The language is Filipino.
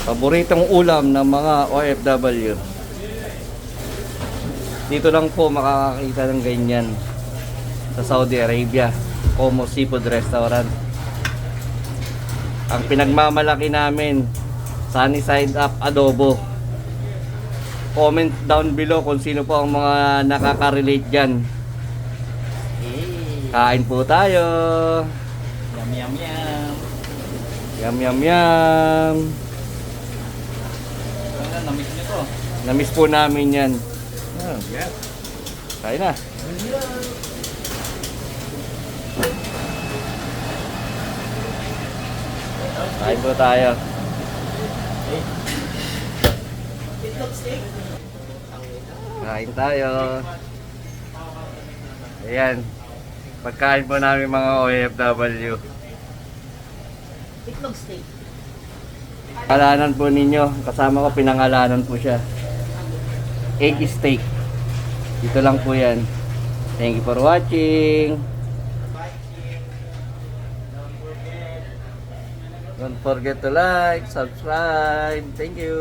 Paboritong ulam ng mga OFW. Dito lang po makakakita ng ganyan sa Saudi Arabia, Como Seafood Restaurant. Ang pinagmamalaki namin, sunny side up adobo. Comment down below kung sino po ang mga nakaka-relate dyan. Kain po tayo. Yum, yum, yum. Yum yum yum. Ano, namiss niyo to? Namiss po namin yan. Yeah. Kain na. Kain po tayo. Kain tayo. Ayan. Pagkain po namin mga OFW. Itlog steak. Pangalanan po ninyo. Kasama ko pinangalanan po siya. Egg steak. Dito lang po yan. Thank you for watching. Don't forget to like, subscribe. Thank you.